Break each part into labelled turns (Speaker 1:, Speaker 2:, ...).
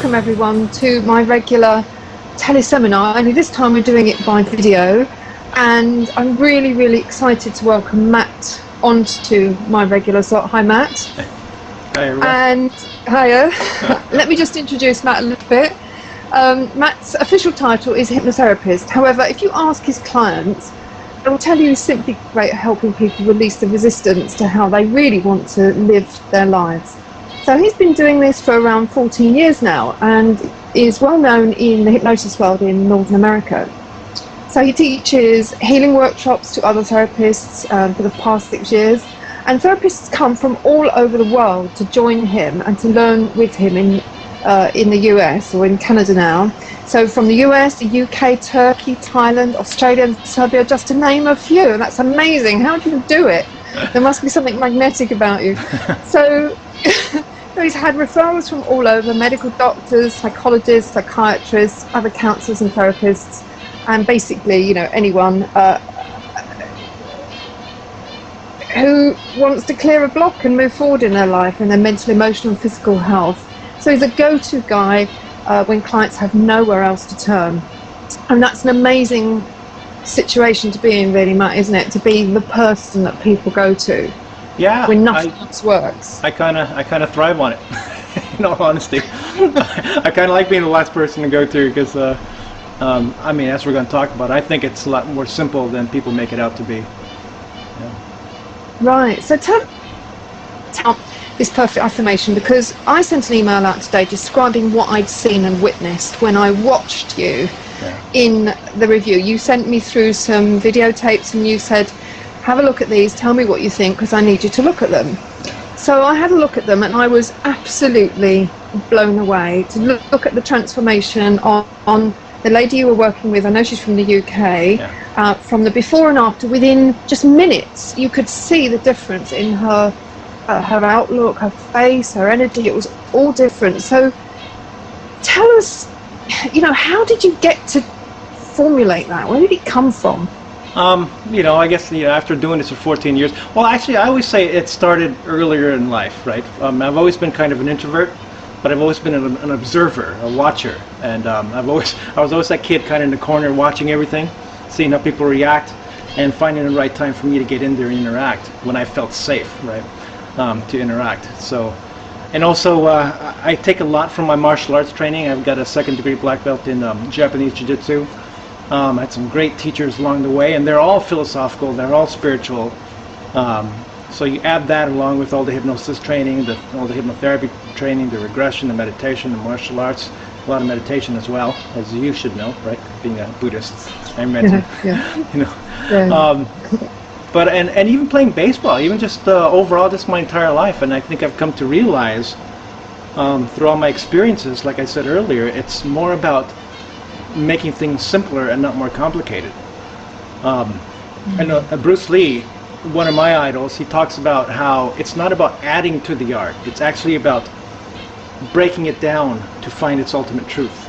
Speaker 1: welcome everyone to my regular teleseminar, only this time we're doing it by video, and I'm really excited to welcome Matt onto my regular slot. Hi Matt.
Speaker 2: Hi everyone.
Speaker 1: And hiya. Let me just introduce Matt a little bit. Matt's official title is hypnotherapist. However, if you ask his clients, they will tell you he's simply great at helping people release the resistance to how they really want to live their lives. So he's been doing this for around 14 years now and is well known in the hypnosis world in Northern America. So he teaches healing workshops to other therapists for the past 6 years, and therapists come from all over the world to join him and to learn with him in the US or in Canada now. So from the US, the UK, Turkey, Thailand, Australia and Serbia, just to name a few. And that's amazing. How do you do it? There must be something magnetic about you. So he's had referrals from all over, medical doctors, psychologists, psychiatrists, other counsellors and therapists, and basically, you know, anyone who wants to clear a block and move forward in their life, in their mental, emotional and physical health. So he's a go-to guy when clients have nowhere else to turn. And that's an amazing situation to be in, really, Matt, isn't it? To be the person that people go to.
Speaker 2: Yeah,
Speaker 1: when nothing else works.
Speaker 2: I kind of thrive on it. In all honesty, I kind of like being the last person to go to because, I mean, as we're going to talk about, I think it's a lot more simple than people make it out to be. Yeah.
Speaker 1: Right. So tell this perfect affirmation, because I sent an email out today describing what I'd seen and witnessed when I watched you in the review. You sent me through some videotapes and you said, have a look at these, tell me what you think, because I need you to look at them. So I had a look at them and I was absolutely blown away to look at the transformation on the lady you were working with. I know she's from the UK. From the before and after, within just minutes, you could see the difference in her outlook, her face, her energy. It was all different. So tell us, you know, how did you get to formulate that? Where did it come from?
Speaker 2: You know, I guess, you know, after doing this for 14 years, well, actually, I always say it started earlier in life, right? I've always been kind of an introvert, but I've always been an observer, a watcher, and I was always that kid kind of in the corner watching everything, seeing how people react, and finding the right time for me to get in there and interact when I felt safe, right, to interact. So, and also, I take a lot from my martial arts training. I've got a 2nd degree black belt in Japanese Jiu-Jitsu. I had some great teachers along the way, and they're all philosophical, they're all spiritual. So you add that along with all the hypnosis training, all the hypnotherapy training, the regression, the meditation, the martial arts, a lot of meditation as well, as you should know, right? Being a Buddhist, I mentioned, you know. Yeah. But and even playing baseball, even just overall, just my entire life, and I think I've come to realize through all my experiences, like I said earlier, it's more about making things simpler and not more complicated. And Bruce Lee, one of my idols, he talks about how it's not about adding to the art, it's actually about breaking it down to find its ultimate truth.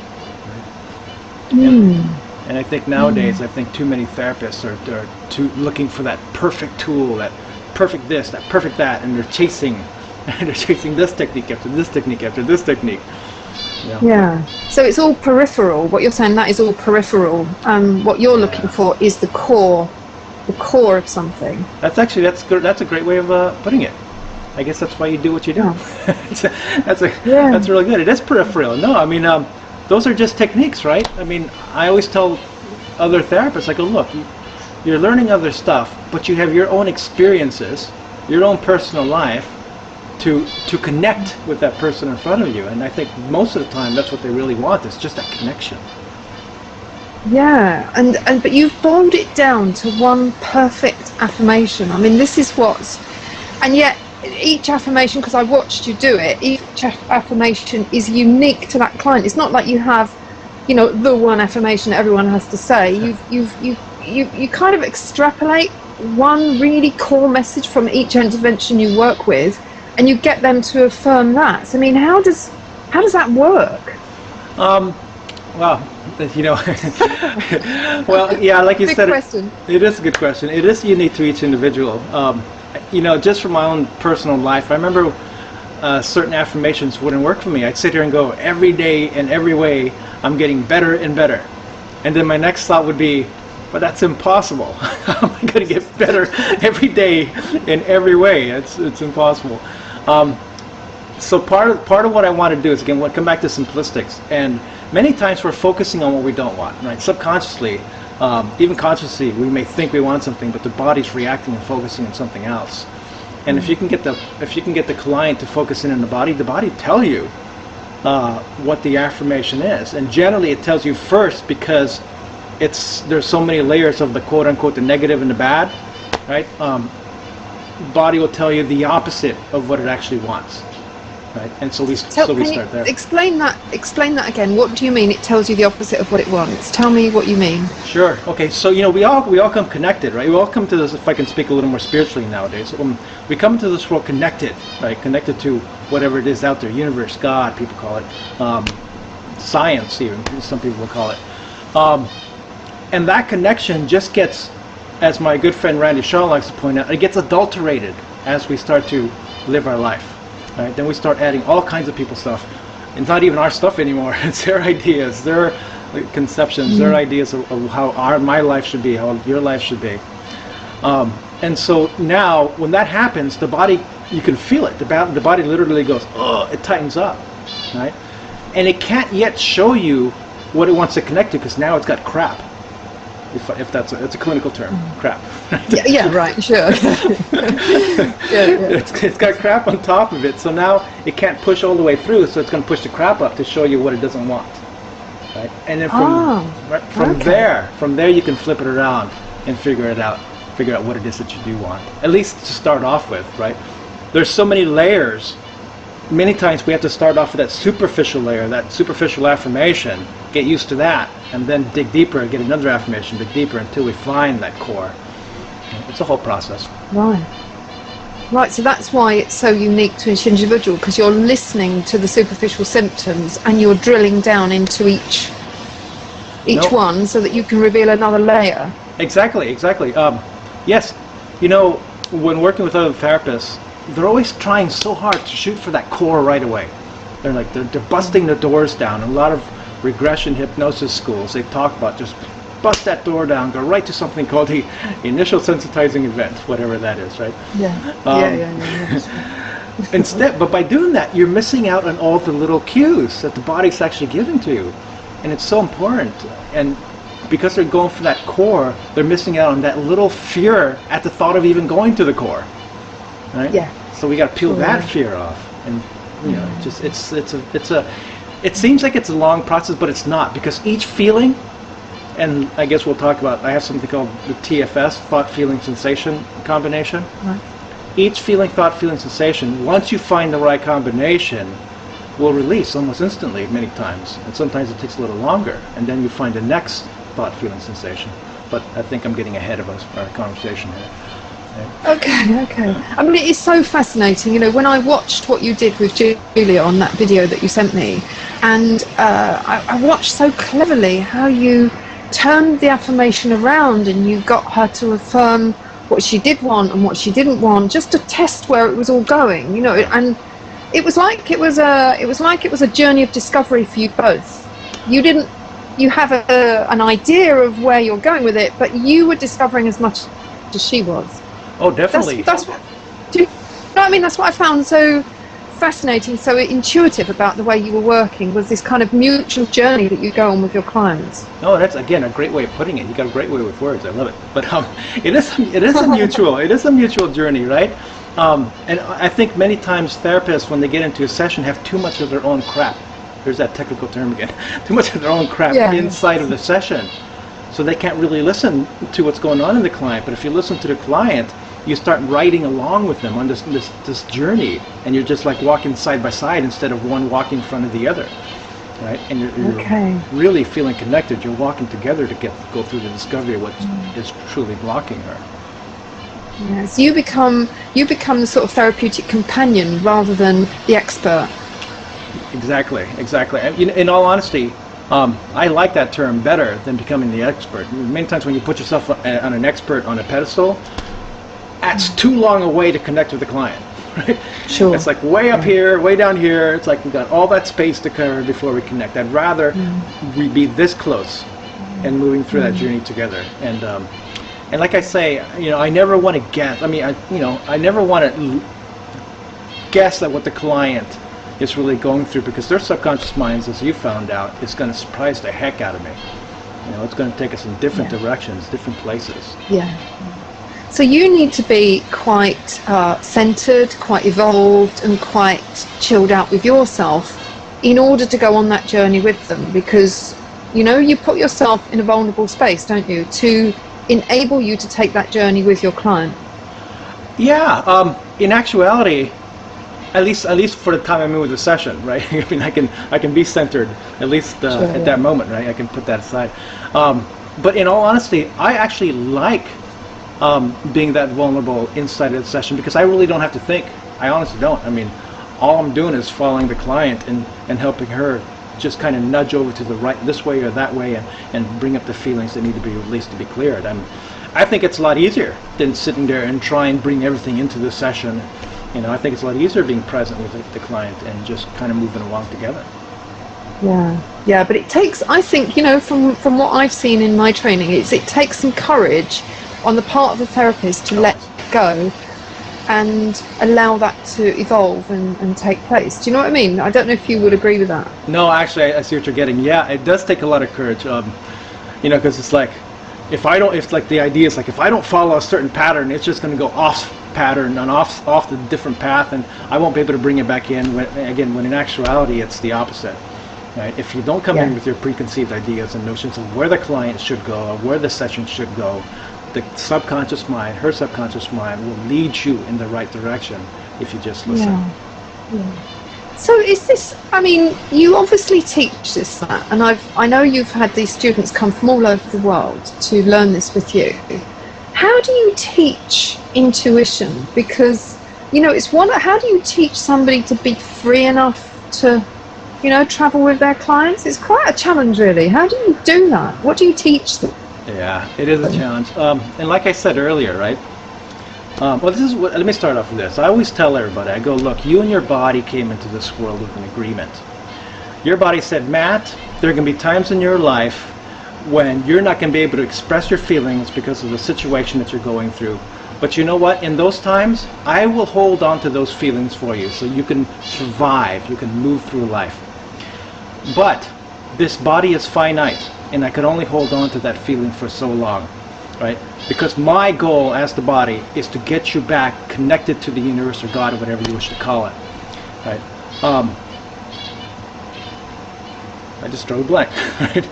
Speaker 2: And I think nowadays, I think too many therapists are too looking for that perfect tool, that perfect this, that perfect that, and they're chasing this technique after this technique after this technique.
Speaker 1: Yeah. So it's all peripheral. What you're saying, that is all peripheral. What you're looking for is the core of something. That's a great way of putting it. I guess that's why you do what you do. That's really good. It is peripheral. No, I mean, those are just techniques, right? I mean, I always tell other therapists, I go, look, you're learning other stuff, but you have your own experiences, your own personal life, to connect with that person in front of you. And I think most of the time that's what they really want, is just that connection. Yeah, but you've boiled it down to one perfect affirmation. I mean, this is and yet each affirmation, because I watched you do it, each affirmation is unique to that client. It's not like you have, you know, the one affirmation that everyone has to say. You kind of extrapolate one really core message from each intervention you work with, and you get them to affirm that. So, I mean, how does that work?
Speaker 2: Well, you know, well, yeah, like you said,
Speaker 1: question.
Speaker 2: It is a good question. It is unique to each individual. You know, just from my own personal life, I remember certain affirmations wouldn't work for me. I'd sit here and go, every day in every way, I'm getting better and better. And then my next thought would be, but that's impossible. How am I going to get better every day in every way? It's impossible. So part of what I want to do is, again, we'll come back to simplistics. And many times we're focusing on what we don't want, right? Subconsciously, even consciously, we may think we want something, but the body's reacting and focusing on something else. And if you can get the client to focus in on the body tell you what the affirmation is. And generally, it tells you first because there's so many layers of the quote unquote the negative and the bad, right? Body will tell you the opposite of what it actually wants. Right. And so we start there.
Speaker 1: Explain that again. What do you mean it tells you the opposite of what it wants? Tell me what you mean.
Speaker 2: Sure. Okay. So we all come connected, right? We all come to this, if I can speak a little more spiritually nowadays. We come to this world connected, right? Connected to whatever it is out there, universe, God, people call it, science, even some people will call it. And that connection just gets, as my good friend Randy Shaw likes to point out, it gets adulterated as we start to live our life. Right? Then we start adding all kinds of people's stuff. It's not even our stuff anymore. It's their ideas, their conceptions, their ideas of how my life should be, how your life should be. And so now, when that happens, the body, you can feel it. The body literally goes, oh, it tightens up, right? And it can't yet show you what it wants to connect to because now it's got crap. If it's a clinical term, crap.
Speaker 1: Yeah, right, sure.
Speaker 2: It's got crap on top of it, so now it can't push all the way through, so it's going to push the crap up to show you what it doesn't want. Right? And then from there you can flip it around and figure out what it is that you do want. At least to start off with, right? There's so many layers. Many times we have to start off with that superficial layer, that superficial affirmation, get used to that, and then dig deeper and get another affirmation, dig deeper until we find that core. It's a whole process.
Speaker 1: Right, so that's why it's so unique to each individual, because you're listening to the superficial symptoms and you're drilling down into each one so that you can reveal another layer. Exactly.
Speaker 2: Yes, when working with other therapists, they're always trying so hard to shoot for that core right away. They're busting the doors down. A lot of regression hypnosis schools, they talk about just bust that door down, go right to something called the initial sensitizing event, whatever that is, right? Instead, but by doing that, you're missing out on all the little cues that the body's actually giving to you, and it's so important. And because they're going for that core, they're missing out on that little fear at the thought of even going to the core. Right?
Speaker 1: Yeah.
Speaker 2: So we got to peel that fear off, and it seems like it's a long process, but it's not, because each feeling, and I guess we'll talk about, I have something called the TFS, thought, feeling, sensation combination. Right. Each feeling, thought, feeling, sensation, once you find the right combination, will release almost instantly many times, and sometimes it takes a little longer, and then you find the next thought, feeling, sensation. But I think I'm getting ahead of our conversation here.
Speaker 1: Okay. I mean, it is so fascinating. When I watched what you did with Julia on that video that you sent me, and I watched so cleverly how you turned the affirmation around and you got her to affirm what she did want and what she didn't want, just to test where it was all going. And it was like it was a journey of discovery for you both. You have an idea of where you're going with it, but you were discovering as much as she was.
Speaker 2: Oh, definitely.
Speaker 1: Do you know what I mean? That's what I found so fascinating, so intuitive about the way you were working, was this kind of mutual journey that you go on with your clients.
Speaker 2: No, that's, again, a great way of putting it. You got a great way with words. I love it. But it is a mutual journey, right? And I think many times therapists, when they get into a session, have too much of their own crap. There's that technical term again. Too much of their own crap inside of the session. So they can't really listen to what's going on in the client. But if you listen to the client, you start riding along with them on this journey, and you're just like walking side by side instead of one walking in front of the other, right? And you're really feeling connected. You're walking together to go through the discovery of what is truly blocking her.
Speaker 1: Yeah, so you become the sort of therapeutic companion rather than the expert.
Speaker 2: Exactly. In all honesty, I like that term better than becoming the expert. Many times when you put yourself on an expert on a pedestal, that's too long a way to connect with the client. right?
Speaker 1: Sure.
Speaker 2: It's like way up here, way down here. It's like we've got all that space to cover before we connect. I'd rather we be this close and moving through that journey together. And like I say, I never want to guess. I mean, I never want to guess at what the client is really going through, because their subconscious minds, as you found out, is going to surprise the heck out of me. It's going to take us in different directions, different places.
Speaker 1: Yeah. So you need to be quite centered, quite evolved, and quite chilled out with yourself in order to go on that journey with them, because you put yourself in a vulnerable space, don't you, to enable you to take that journey with your client.
Speaker 2: Yeah. In actuality, at least for the time I'm in with the session, right? I mean, I can be centered at least at that moment, right? I can put that aside. But in all honesty, I actually like being that vulnerable inside of the session, because I really don't have to think. I honestly don't. I mean, all I'm doing is following the client and helping her just kind of nudge over to the right, this way or that way, and bring up the feelings that need to be released, to be cleared. I think it's a lot easier than sitting there and try and bring everything into the session. I think it's a lot easier being present with the client and just kind of moving along together.
Speaker 1: Yeah, but it takes, I think, from what I've seen in my training, it takes some courage on the part of the therapist to let go and allow that to evolve and take place. Do you know what I mean? I don't know if you would agree with that.
Speaker 2: No, actually, I see what you're getting. Yeah, it does take a lot of courage, because it's like, if the idea is like, if I don't follow a certain pattern, it's just going to go off pattern and off the different path, and I won't be able to bring it back in. When in actuality, it's the opposite. Right? If you don't come in with your preconceived ideas and notions of where the client should go, or where the session should go, the subconscious mind, her subconscious mind, will lead you in the right direction if you just listen.
Speaker 1: Yeah. So is this, I mean, you obviously teach this, Matt, and I know you've had these students come from all over the world to learn this with you. How do you teach intuition? Because, how do you teach somebody to be free enough to, travel with their clients? It's quite a challenge, really. How do you do that? What do you teach them?
Speaker 2: Yeah, it is a challenge. And like I said earlier, right? Let me start off with this. I always tell everybody, I go, look, you and your body came into this world with an agreement. Your body said, Matt, there are going to be times in your life when you're not going to be able to express your feelings because of the situation that you're going through. But you know what? In those times, I will hold on to those feelings for you so you can survive, you can move through life. But this body is finite, and I can only hold on to that feeling for so long, right? Because my goal as the body is to get you back connected to the universe or God or whatever you wish to call it, right? I just drew a blank, right?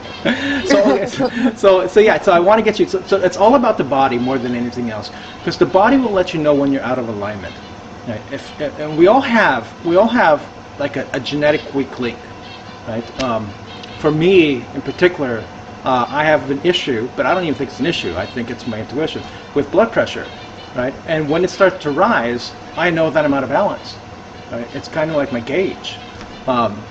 Speaker 2: So I want to get you, so it's all about the body more than anything else, because the body will let you know when you're out of alignment, right? And we all have like a genetic weak link, right? For me in particular, I have an issue, but I don't even think it's an issue. I think it's my intuition with blood pressure, right? And when it starts to rise, I know that I'm out of balance, right? It's kind of like my gauge.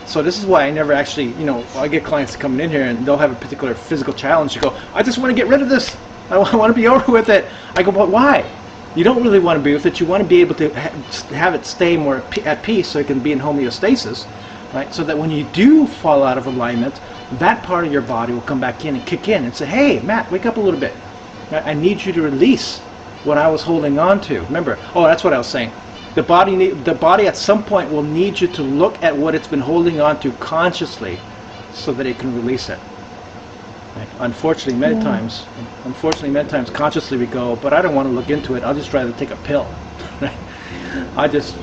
Speaker 2: So this is why I never actually, I get clients coming in here and they'll have a particular physical challenge. You go, I just want to get rid of this. I want to be over with it. I go, but why? You don't really want to be with it. You want to be able to have it stay more at peace so it can be in homeostasis, right? So that when you do fall out of alignment, that part of your body will come back in and kick in and say, hey, Matt, wake up a little bit. Right? I need you to release what I was holding on to. Remember, that's what I was saying. The body at some point will need you to look at what it's been holding on to consciously so that it can release it. Right? Unfortunately, many times consciously we go, but I don't want to look into it. I'll just rather take a pill. Right? I just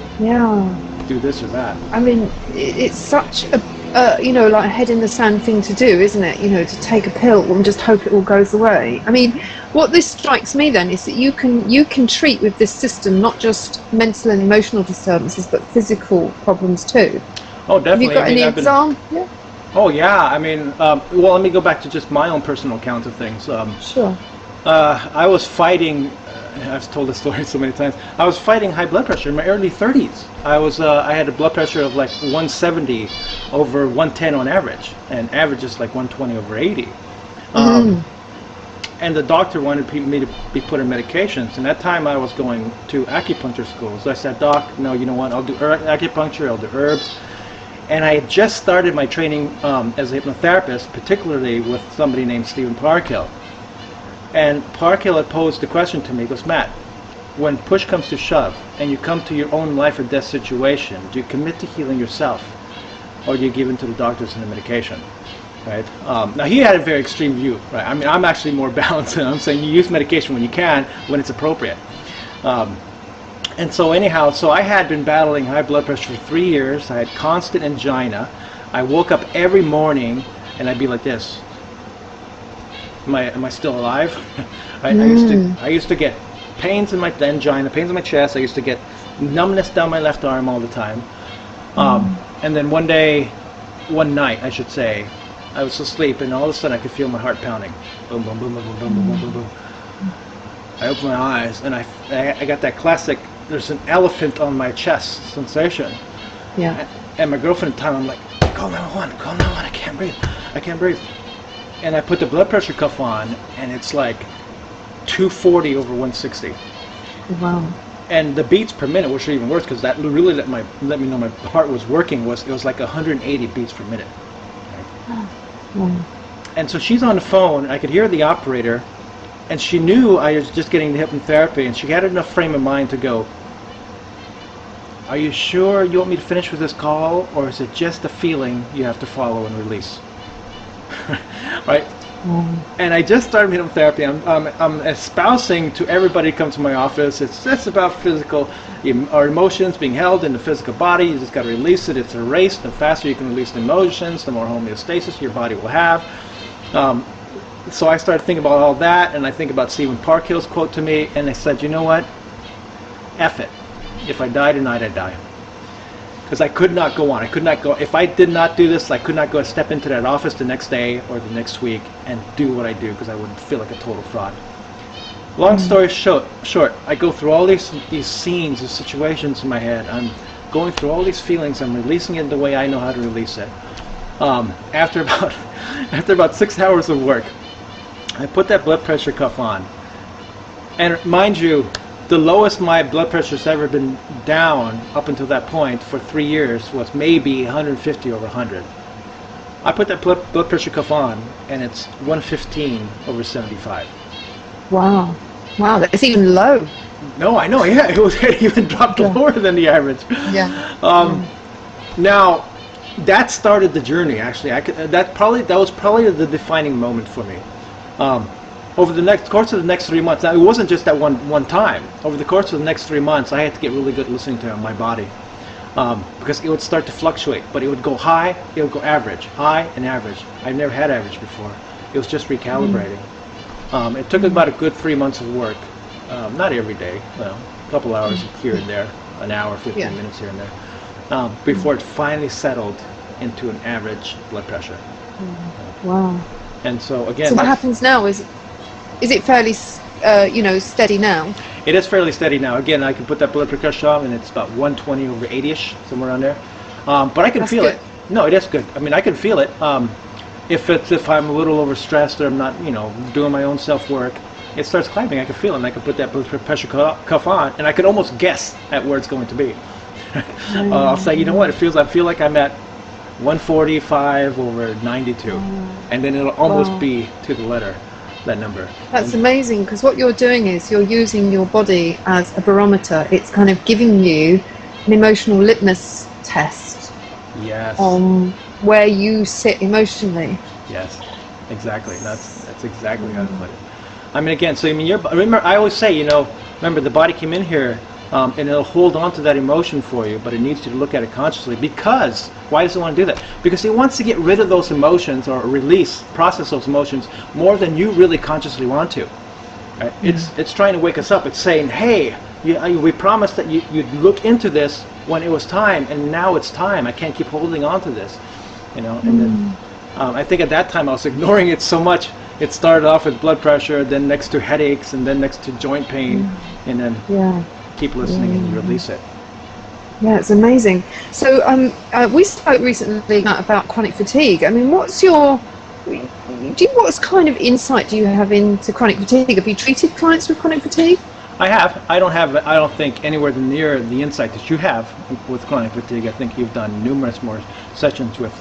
Speaker 2: do this or that.
Speaker 1: I mean, it's such a like a head in the sand thing to do, isn't it? To take a pill and just hope it all goes away. I mean, what this strikes me then is that you can treat with this system not just mental and emotional disturbances, but physical problems too.
Speaker 2: Oh, definitely.
Speaker 1: Have you got any examples? Yeah.
Speaker 2: Oh, yeah. I mean, well, let me go back to just my own personal account of things.
Speaker 1: Sure.
Speaker 2: I was fighting. I've told this story so many times. I was fighting high blood pressure in my early 30s. I had a blood pressure of like 170 over 110 on average, and average is like 120 over 80. and the doctor wanted me to be put on medications. And that time I was going to acupuncture school. So I said, Doc, no, you know what? I'll do acupuncture. I'll do herbs. And I had just started my training as a hypnotherapist, particularly with somebody named Stephen Parkhill. And Parkhill had posed the question to me. He goes, Matt, when push comes to shove and you come to your own life or death situation, do you commit to healing yourself, or do you give in to the doctors and the medication? Right? Now he had a very extreme view. Right? I mean, I'm actually more balanced, and I'm saying you use medication when you can, when it's appropriate. And so anyhow, so I had been battling high blood pressure for 3 years. I had constant angina. I woke up every morning and I'd be like this. Am I still alive? I used to get pains in my angina, pains in my chest. I used to get numbness down my left arm all the time. And then one night, I should say, I was asleep, and all of a sudden I could feel my heart pounding. Boom, boom, boom, boom, boom, boom, boom, boom, boom, boom. I opened my eyes, and I got that classic, there's an elephant on my chest sensation.
Speaker 1: Yeah.
Speaker 2: And my girlfriend at the time, I'm like, call 911, call 911, I can't breathe. And I put the blood pressure cuff on, and it's like 240 over 160.
Speaker 1: Wow.
Speaker 2: And the beats per minute, which are even worse, because that really let me know my heart was working, it was like 180 beats per minute. Right? Wow. And so she's on the phone, I could hear the operator, and she knew I was just getting the hypnotherapy, and she had enough frame of mind to go, are you sure you want me to finish with this call, or is it just a feeling you have to follow and release? Right? And I just started hypnotherapy. I'm espousing to everybody who comes to my office, it's just about physical, our emotions being held in the physical body. You just got to release it. It's erased. The faster you can release the emotions, the more homeostasis your body will have. So I started thinking about all that, and I think about Stephen Parkhill's quote to me, and I said, you know what? F it. If I die tonight, I die. Because I could not go on. I could not go. If I did not do this, I could not go step into that office the next day or the next week and do what I do, because I would feel like a total fraud. Long story short, I go through all these scenes, these situations in my head. I'm going through all these feelings. I'm releasing it the way I know how to release it. After about 6 hours of work, I put that blood pressure cuff on. And mind you, the lowest my blood pressure has ever been down up until that point for 3 years was maybe 150 over 100. I put that blood pressure cuff on, and it's 115 over 75.
Speaker 1: Wow. Wow, that's even low.
Speaker 2: No, I know, yeah, it even dropped lower than the average.
Speaker 1: Yeah.
Speaker 2: Now, that started the journey, actually. That was probably the defining moment for me. Over the course of the next 3 months, now it wasn't just that one time. Over the course of the next 3 months, I had to get really good at listening to my body, because it would start to fluctuate. But it would go high, it would go average, high and average. I've never had average before. It was just recalibrating. It took about a good 3 months of work, not every day, well, a couple hours here and there, an hour, 15 minutes here and there, before it finally settled into an average blood pressure.
Speaker 1: Wow.
Speaker 2: And so again,
Speaker 1: so what happens now is it fairly, steady now?
Speaker 2: It is fairly steady now. Again, I can put that blood pressure on, and it's about 120 over 80ish, somewhere around there. But I can feel it. No, it is good. I mean, I can feel it. If I'm a little overstressed or I'm not, doing my own self work, it starts climbing. I can feel it. And I can put that blood pressure cuff on, and I can almost guess at where it's going to be. I'll say, you know what? I feel like I'm at 145 over 92, and then it'll almost be to the letter, that number.
Speaker 1: That's amazing, because what you're doing is you're using your body as a barometer. It's kind of giving you an emotional litmus test.
Speaker 2: Yes.
Speaker 1: On where you sit emotionally.
Speaker 2: Yes, exactly. That's exactly how to put it. I mean, again, so remember, I always say, remember the body came in here, and it'll hold on to that emotion for you, but it needs you to look at it consciously. Because, why does it want to do that? Because it wants to get rid of those emotions, or process those emotions more than you really consciously want to. Right? It's trying to wake us up. It's saying, hey, we promised that you'd look into this when it was time, and now it's time. I can't keep holding on to this. And then I think at that time I was ignoring it so much. It started off with blood pressure, then next to headaches, and then next to joint pain, and then keep listening and release it.
Speaker 1: Yeah, it's amazing. So we spoke recently about chronic fatigue. I mean, what's your what kind of insight do you have into chronic fatigue? Have you treated clients with chronic fatigue?
Speaker 2: I have. I don't think anywhere near the insight that you have with chronic fatigue. I think you've done numerous more sessions with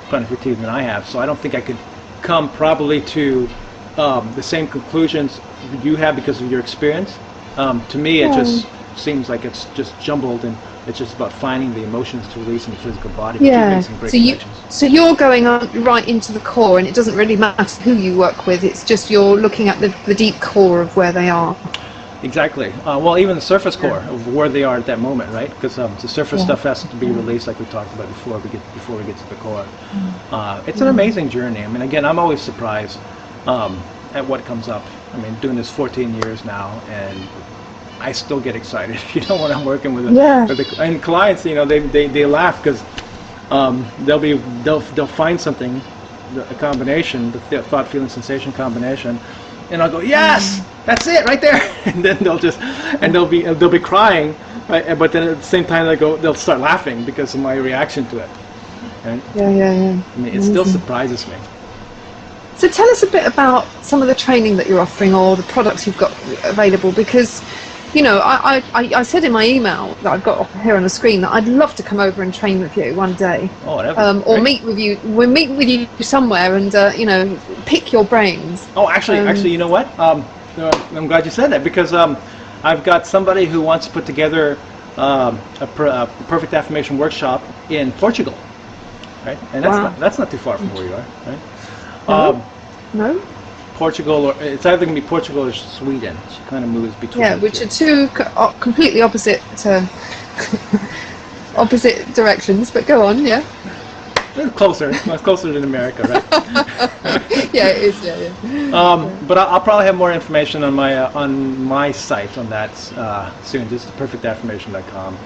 Speaker 2: chronic fatigue than I have. So I don't think I could come probably to the same conclusions you have because of your experience. To me, it just seems like it's just jumbled, and it's just about finding the emotions to release in the physical body.
Speaker 1: Yeah. So you're going on right into the core, and it doesn't really matter who you work with. It's just you're looking at the deep core of where they are.
Speaker 2: Exactly. Well, even the surface core of where they are at that moment, right? Because the surface stuff has to be released, like we talked about before we get to the core. It's an amazing journey. I mean, again, I'm always surprised at what comes up. I mean, doing this 14 years now, and I still get excited. When I'm working with and clients, they laugh because they'll find something, a combination, the thought, feeling, sensation combination. And I'll go, yes, that's it right there. And then they'll be crying, right? But then at the same time they'll start laughing because of my reaction to it. Right?
Speaker 1: Yeah.
Speaker 2: I mean, it still surprises me.
Speaker 1: So tell us a bit about some of the training that you're offering or the products you've got available, because I said in my email that I've got here on the screen that I'd love to come over and train with you one day.
Speaker 2: Oh, whatever.
Speaker 1: Or meet with you. We'll meet with you somewhere and pick your brains.
Speaker 2: Oh, actually, you know what? I'm glad you said that, because I've got somebody who wants to put together a perfect affirmation workshop in Portugal, right? And that's not too far from where you are, right?
Speaker 1: No.
Speaker 2: Portugal, or it's either going to be Portugal or Sweden. She kind of moves between.
Speaker 1: Yeah, which are two completely opposite opposite directions. But go on, yeah.
Speaker 2: It's closer. It's closer than America, right?
Speaker 1: Yeah, it is. Yeah.
Speaker 2: But I'll probably have more information on my site on that soon. Just perfectaffirmation.com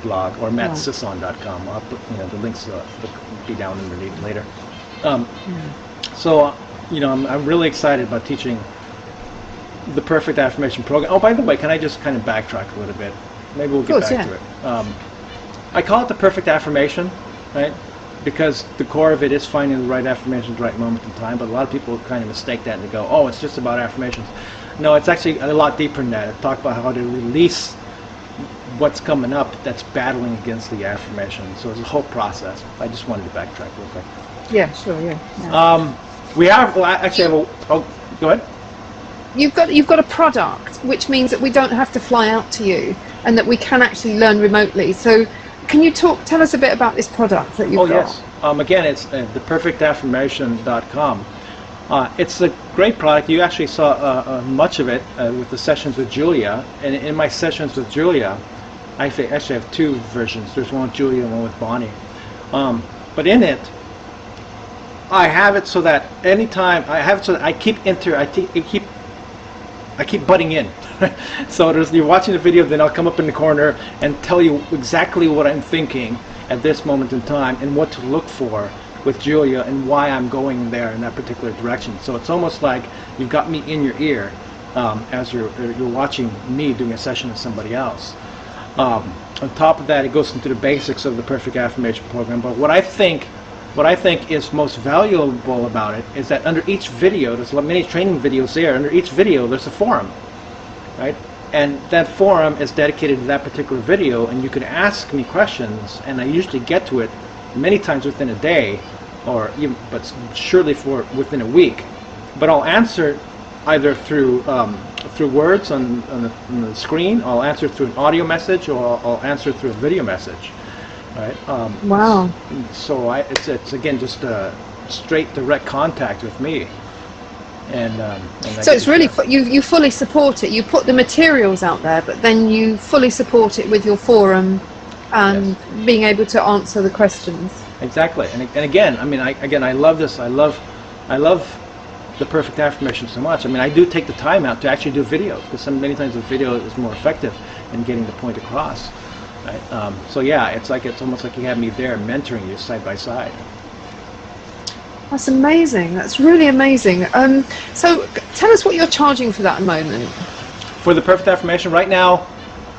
Speaker 2: blog or mattsison.com. I'll put the links will be down underneath later. So. I'm really excited about teaching the Perfect Affirmation program. Oh, by the way, can I just kind of backtrack a little bit? Maybe we'll get back to it. I call it the Perfect Affirmation, right? Because the core of it is finding the right affirmation at the right moment in time, but a lot of people kind of mistake that and they go, oh, it's just about affirmations. No, it's actually a lot deeper than that. I talk about how to release what's coming up that's battling against the affirmation. So it's a whole process. I just wanted to backtrack real quick.
Speaker 1: Yeah, sure, yeah.
Speaker 2: We actually have go ahead.
Speaker 1: You've got a product, which means that we don't have to fly out to you, and that we can actually learn remotely. So, can you tell us a bit about this product that you've got?
Speaker 2: Yes. Again, it's theperfectaffirmation.com. It's a great product. You actually saw much of it with the sessions with Julia, and in my sessions with Julia, I actually have two versions. There's one with Julia and one with Bonnie. But in it, I have it so that anytime I keep butting in. So you're watching the video, then I'll come up in the corner and tell you exactly what I'm thinking at this moment in time and what to look for with Julia and why I'm going there in that particular direction. So it's almost like you've got me in your ear as you're watching me doing a session with somebody else. On top of that, it goes into the basics of the Perfect Affirmation program. But what I think is most valuable about it is that under each video, there's many training videos there, under each video there's a forum, right? And that forum is dedicated to that particular video, and you can ask me questions, and I usually get to it many times within a day, but surely within a week. But I'll answer either through words on the screen, I'll answer through an audio message, or I'll answer through a video message. Right.
Speaker 1: Wow.
Speaker 2: So it's again just straight direct contact with me, and
Speaker 1: so it's really you fully support it. You put the materials out there, but then you fully support it with your forum and being able to answer the questions.
Speaker 2: Exactly. And again, I mean, I love this. I love the Perfect Affirmation so much. I mean, I do take the time out to actually do videos, because many times the video is more effective in getting the point across. Right. So yeah, it's almost like you have me there mentoring you side by side.
Speaker 1: That's amazing. That's really amazing. So tell us what you're charging for that at the moment.
Speaker 2: For the Perfect Affirmation right now,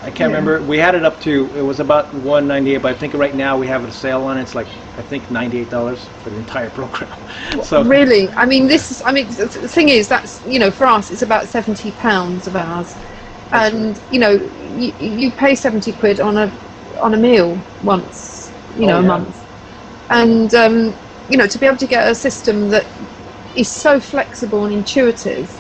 Speaker 2: I can't remember. We had it up to, it was about $198, but I think right now we have a sale on it. It's like, I think $98 for the entire program. So
Speaker 1: really, I mean, the thing is, that's, you know, for us, it's about £70 of ours, and you know, you pay 70 quid on a meal once, you know, a month, and you know, to be able to get a system that is so flexible and intuitive.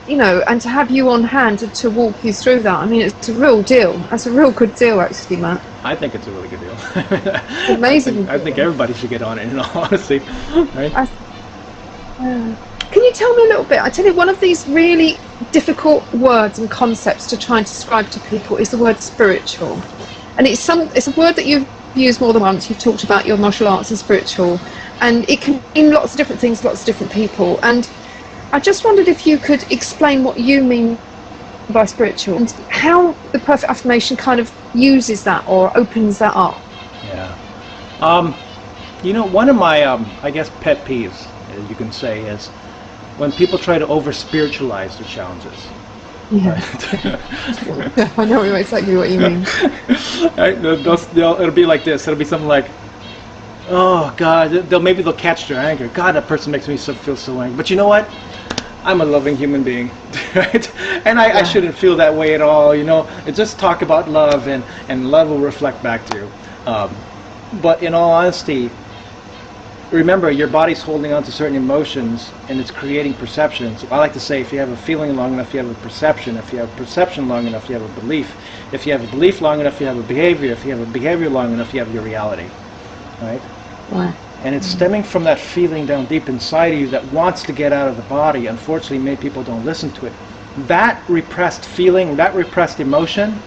Speaker 1: You know, and to have you on hand to walk you through that, I mean, it's a real deal. That's a real good deal, actually, Matt.
Speaker 2: I think it's a really good deal.
Speaker 1: It's amazing.
Speaker 2: I think everybody should get on it, in all honesty. Right?
Speaker 1: Can you tell me a little bit? I tell you, one of these really difficult words and concepts to try and describe to people is the word spiritual, and it's a word that you've used more than once. You've talked about your martial arts and spiritual, and it can mean lots of different things, lots of different people. And I just wondered if you could explain what you mean by spiritual and how the Perfect Affirmation kind of uses that or opens that up.
Speaker 2: Yeah. You know, one of my, I guess, pet peeves, as you can say, is when people try to over-spiritualize their challenges.
Speaker 1: Yeah. Yeah, I know exactly what you mean.
Speaker 2: Right? It'll be like this. It'll be something like, oh, God, maybe they'll catch their anger. God, that person makes me feel so angry. But you know what? I'm a loving human being, right? And I shouldn't feel that way at all, you know. It's just talk about love, and love will reflect back to you. But in all honesty, remember, your body's holding on to certain emotions, and it's creating perceptions. I like to say, if you have a feeling long enough, you have a perception. If you have a perception long enough, you have a belief. If you have a belief long enough, you have a behavior. If you have a behavior long enough, you have your reality, right?
Speaker 1: Right.
Speaker 2: And it's stemming from that feeling down deep inside of you that wants to get out of the body. Unfortunately, many people don't listen to it. That repressed feeling, that repressed emotion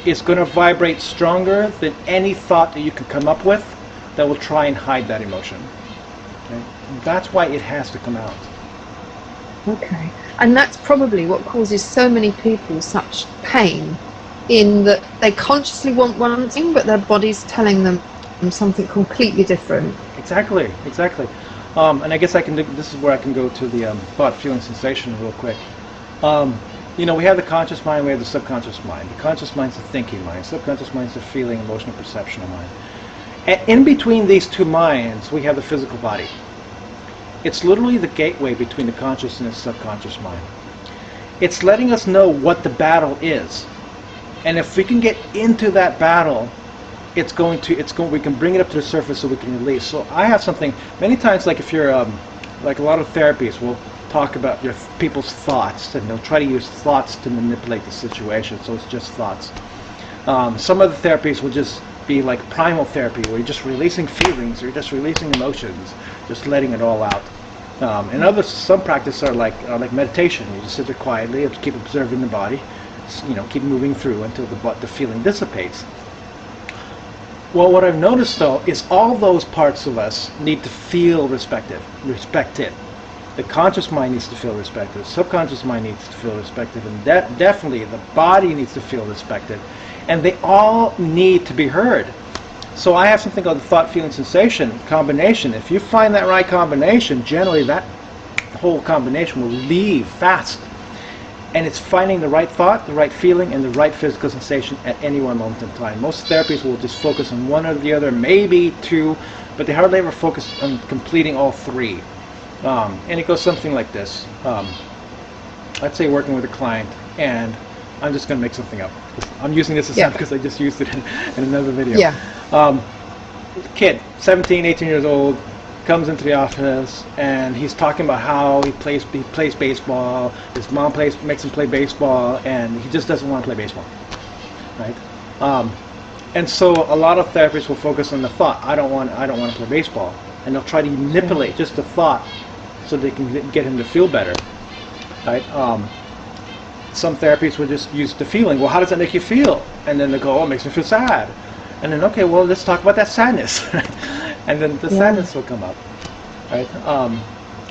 Speaker 2: is going to vibrate stronger than any thought that you can come up with that will try and hide that emotion. Okay? That's why it has to come out.
Speaker 1: Okay. And that's probably what causes so many people such pain, in that they consciously want one thing, but their body's telling them something completely different.
Speaker 2: Exactly. And I guess this is where I can go to the thought, feeling, sensation real quick. You know, we have the conscious mind, we have the subconscious mind. The conscious mind's the thinking mind, subconscious mind's the feeling, emotional, perceptional mind. And in between these two minds, we have the physical body. It's literally the gateway between the conscious and the subconscious mind. It's letting us know what the battle is. And if we can get into that battle, we can bring it up to the surface so we can release. So I have something, many times, like if you're, like a lot of therapies will talk about people's thoughts, and they'll try to use thoughts to manipulate the situation, so it's just thoughts. Some of the therapies will just be like primal therapy, where you're just releasing feelings, or you're just releasing emotions, just letting it all out. And some practices are like meditation. You just sit there quietly, and keep observing the body, you know, keep moving through until the feeling dissipates. Well, what I've noticed, though, is all those parts of us need to feel respected. The conscious mind needs to feel respected. The subconscious mind needs to feel respected. And definitely the body needs to feel respected. And they all need to be heard. So I have something called the thought, feeling, sensation combination. If you find that right combination, generally that whole combination will leave fast. And it's finding the right thought, the right feeling, and the right physical sensation at any one moment in time. Most therapies will just focus on one or the other, maybe two, but they hardly ever focus on completing all three. And it goes something like this. Let's say working with a client, and I'm just going to make something up. I'm using this example because I just used it in another video. Yeah. Kid, 17, 18 years old, comes into the office, and he's talking about how he plays baseball. His mom makes him play baseball, and he just doesn't want to play baseball, right? And so a lot of therapists will focus on the thought. I don't want to play baseball, and they'll try to manipulate just the thought so they can get him to feel better, right? Some therapists will just use the feeling. Well, how does that make you feel? And then they go, oh, it makes me feel sad. And then, okay, well, let's talk about that sadness. And then the sadness will come up, right?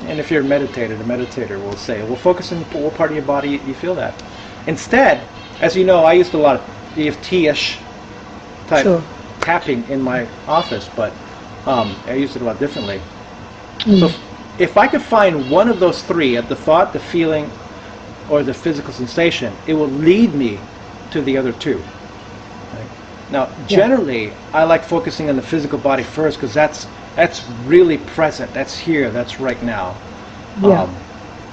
Speaker 2: And if you're a meditator will say, well, focus on what part of your body you feel that. Instead, as you know, I used a lot of EFT-ish type tapping in my office, but I used it a lot differently. So if I could find one of those three, the thought, the feeling, or the physical sensation, it will lead me to the other two. Right? Now, generally, I like focusing on the physical body first because that's really present. That's here. That's right now.
Speaker 1: Yeah.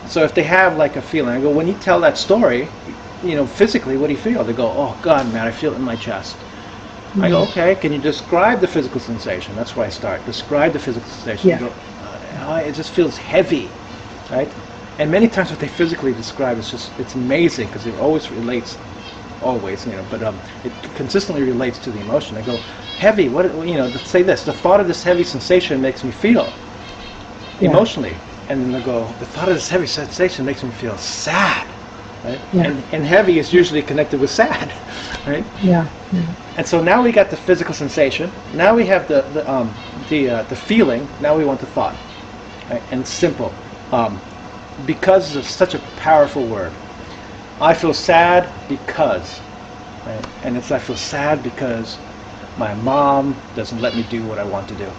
Speaker 2: So if they have like a feeling, I go, when you tell that story, physically, what do you feel? They go, oh God, man, I feel it in my chest. I go, okay, can you describe the physical sensation? That's where I start. Describe the physical sensation.
Speaker 1: Yeah.
Speaker 2: You go, it just feels heavy, right? And many times what they physically describe it's amazing because it always relates, but it consistently relates to the emotion. I go, heavy, let's say this, the thought of this heavy sensation makes me feel emotionally. And then they go, the thought of this heavy sensation makes me feel sad, right?
Speaker 1: Yeah.
Speaker 2: And heavy is usually connected with sad, right?
Speaker 1: Yeah.
Speaker 2: And so now we got the physical sensation. Now we have the feeling. Now we want the thought, right? And it's simple, because it's such a powerful word. I feel sad because, right? And I feel sad because my mom doesn't let me do what I want to do.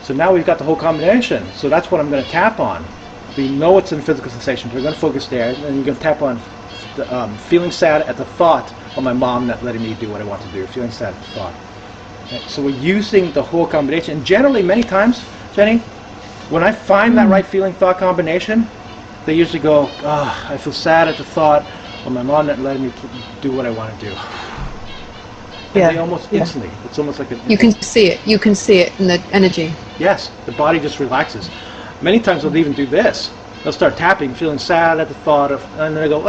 Speaker 2: So now we've got the whole combination. So that's what I'm going to tap on. We know it's in physical sensation. We're going to focus there, and you're going to tap on the, feeling sad at the thought of my mom not letting me do what I want to do. Feeling sad at the thought. Okay. So we're using the whole combination. And generally, many times, Jenny, when I find that right feeling thought combination, they usually go, I feel sad at the thought of my mom not letting me do what I want to do. And they almost instantly. It's almost like
Speaker 1: you can see it. You can see it in the energy.
Speaker 2: Yes, the body just relaxes. Many times they'll even do this. They'll start tapping, feeling sad at the thought of, and then they go,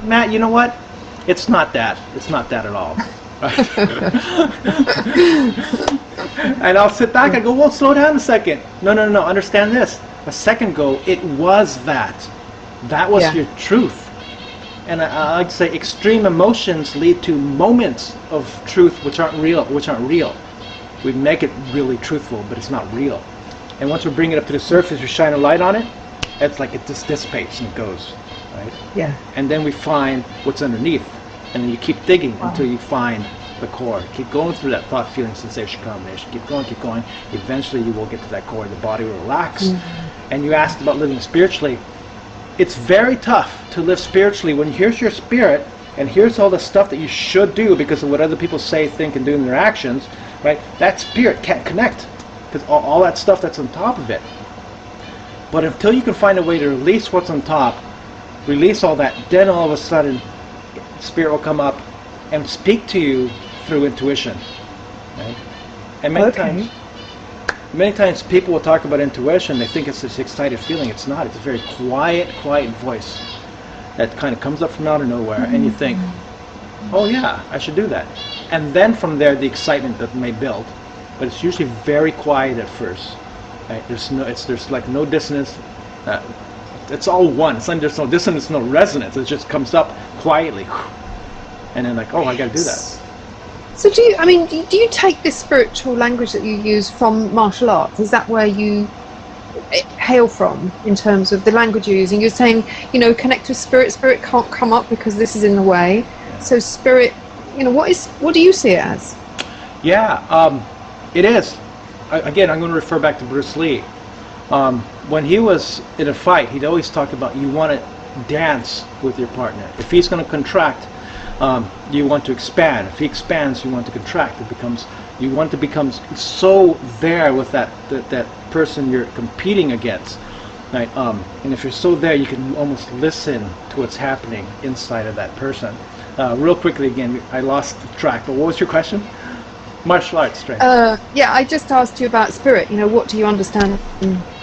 Speaker 2: Matt, you know what? It's not that. It's not that at all. And I'll sit back. I go, well, slow down a second. No. Understand this. A second ago, it was that. That was your truth. And I like to say extreme emotions lead to moments of truth which aren't real. We make it really truthful, but it's not real. And once we bring it up to the surface, we shine a light on it, it's like it just dissipates and it goes, right? Yeah. And then we find what's underneath. And then you keep digging until you find the core. Keep going through that thought, feeling, sensation combination. Keep going. Eventually you will get to that core. The body will relax. And you asked about living spiritually. It's very tough to live spiritually when here's your spirit and here's all the stuff that you should do because of what other people say, think, and do in their actions, right? That spirit can't connect because all that stuff that's on top of it. But until you can find a way to release what's on top, release all that, then all of a sudden, spirit will come up and speak to you through intuition, right? And many times people will talk about intuition, they think it's this excited feeling. It's not. It's a very quiet voice that kind of comes up from out of nowhere, and you think, oh yeah, I should do that. And then from there, the excitement that may build, but it's usually very quiet at first. Right? There's like no dissonance. It's all one. It's like there's no dissonance, no resonance. It just comes up quietly, and then like, oh, I got to do that.
Speaker 1: So do you take this spiritual language that you use from martial arts? Is that where you hail from in terms of the language you're using? You're saying, connect with spirit. Spirit can't come up because this is in the way. Yeah. So spirit, what do you see it as? Yeah,
Speaker 2: it is. Again, I'm going to refer back to Bruce Lee. When he was in a fight, he'd always talk about you want to dance with your partner. If he's going to contract, you want to expand. If he expands, you want to contract. You want to become so there with that person you're competing against, right? And if you're so there, you can almost listen to what's happening inside of that person. Real quickly, again, I lost track. But what was your question? Martial arts strength.
Speaker 1: Yeah, I just asked you about spirit. What do you understand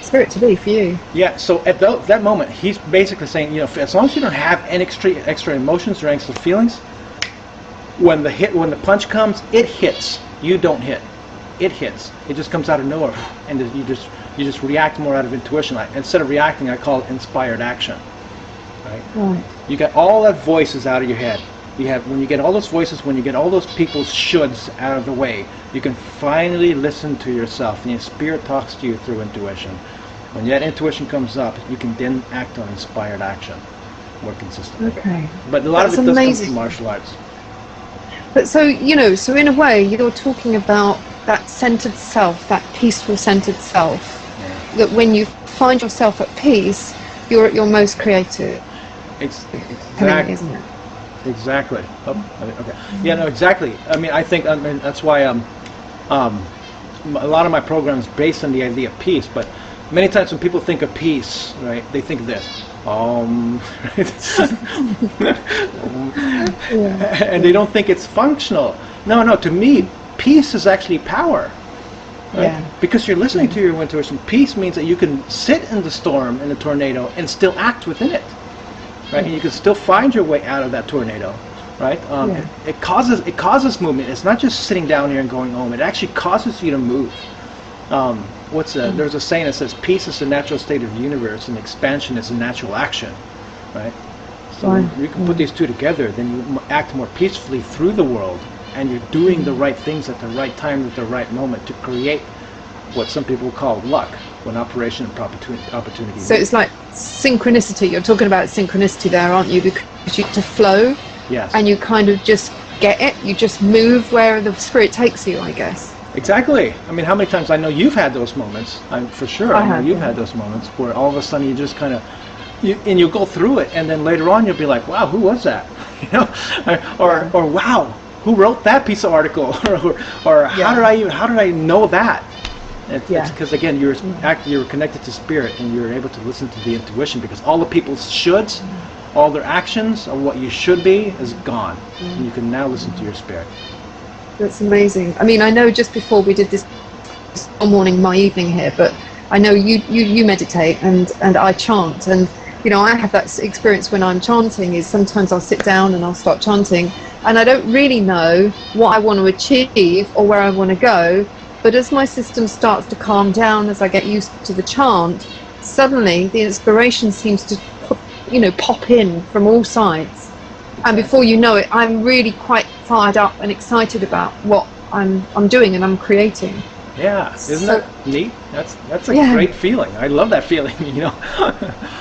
Speaker 1: spirit to be for you?
Speaker 2: Yeah, so at that moment, he's basically saying, as long as you don't have any extra emotions or extra feelings, when the punch comes, it hits. You don't hit. It hits. It just comes out of nowhere, and you just react more out of intuition. Instead of reacting, I call it inspired action. Right? You get all that voices out of your head. When you get all those voices, when you get all those people's shoulds out of the way, you can finally listen to yourself, and your spirit talks to you through intuition. When that intuition comes up, you can then act on inspired action more consistently. Okay. But a lot of it does come from martial arts.
Speaker 1: But so in a way, you're talking about that centered self, that peaceful centered self. Yeah. That when you find yourself at peace, you're at your most creative.
Speaker 2: Exactly.
Speaker 1: Isn't it?
Speaker 2: Exactly. Oh, okay. Yeah, no, exactly. I mean, I think, I mean, that's why a lot of my program is based on the idea of peace, but many times when people think of peace, right, they think of this. And they don't think it's functional. No, no, to me, peace is actually power. Right?
Speaker 1: Yeah.
Speaker 2: Because you're listening to your intuition. Peace means that you can sit in the storm, in the tornado, and still act within it. Right? And you can still find your way out of that tornado. Right? It causes movement. It's not just sitting down here and going home. It actually causes you to move. There's a saying that says peace is the natural state of the universe and expansion is a natural action. Right? So when you can put these two together, then you act more peacefully through the world, and you're doing the right things at the right time at the right moment to create what some people call luck, when operation and opportunity.
Speaker 1: So it's like synchronicity. You're talking about synchronicity there, aren't you? Because you to flow.
Speaker 2: Yes.
Speaker 1: And you kind of just get it. You just move where the spirit takes you, I guess.
Speaker 2: Exactly. I mean, how many times, I know you've had those moments. For sure, I know you've had those moments where all of a sudden you just kind of, you'll go through it, and then later on you'll be like, wow, who was that? You know, or wow, who wrote that piece of article? or how did I know that? It's because, again, you're connected to spirit, and you're able to listen to the intuition, because all the people's shoulds, all their actions of what you should be is gone. And you can now listen to your spirit.
Speaker 1: That's amazing. I mean, I know just before we did this morning, my evening here, but I know you meditate and I chant, and you know, I have that experience when I'm chanting. Is sometimes I'll sit down and I'll start chanting, and I don't really know what I want to achieve or where I want to go. But as my system starts to calm down, as I get used to the chant, suddenly the inspiration seems to pop in from all sides, and before you know it, I'm really quite fired up and excited about what I'm doing and I'm creating.
Speaker 2: Yeah, isn't that neat? That's a great feeling. I love that feeling. You know.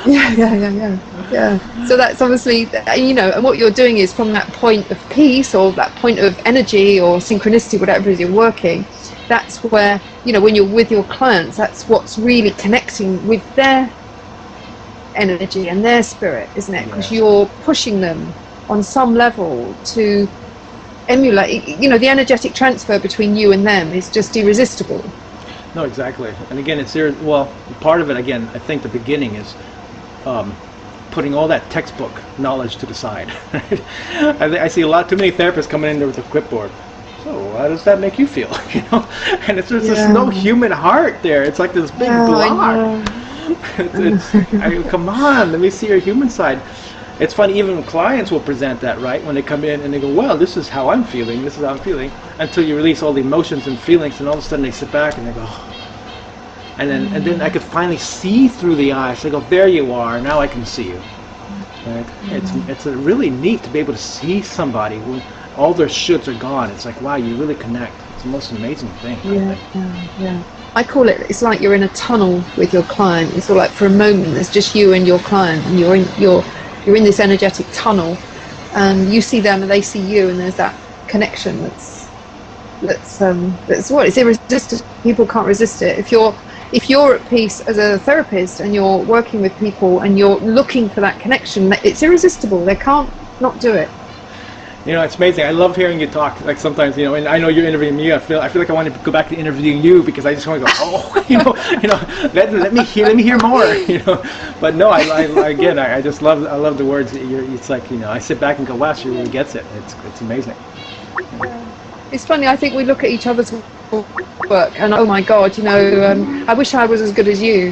Speaker 2: Yeah. So that's obviously, and what you're doing is from that point of peace, or that point of energy or synchronicity, whatever it is you're working. That's where, when you're with your clients, that's what's really connecting with their energy and their spirit, isn't it? Because you're pushing them on some level to emulate, the energetic transfer between you and them is just irresistible. No, exactly. And again, part of it, again, I think the beginning is putting all that textbook knowledge to the side. I see too many therapists coming in there with a clipboard. So how does that make you feel? And it's just there's no human heart there. It's like this big block. Come on, let me see your human side. It's funny, even clients will present that, right? When they come in and they go, well, this is how I'm feeling, until you release all the emotions and feelings, and all of a sudden they sit back and they go, and then I could finally see through the eyes. They go, there you are, now I can see you. Right? It's really neat to be able to see somebody when all their shoulds are gone. It's like, wow, you really connect. It's the most amazing thing.
Speaker 1: Yeah. I call it's like you're in a tunnel with your client. It's all like, for a moment there's just you and your client, and you're in this energetic tunnel, and you see them and they see you, and there's that connection that's it's irresistible. People can't resist it. If you're at peace as a therapist and you're working with people and you're looking for that connection, it's irresistible. They can't not do it.
Speaker 2: It's amazing. I love hearing you talk. Like sometimes, and I know you're interviewing me. I feel like I want to go back to interviewing you, because I just want to go, let me hear more. But no, I just love the words. It's like, I sit back and go, wow, she really gets it. It's amazing.
Speaker 1: It's funny. I think we look at each other's work and, oh my God, I wish I was as good as you.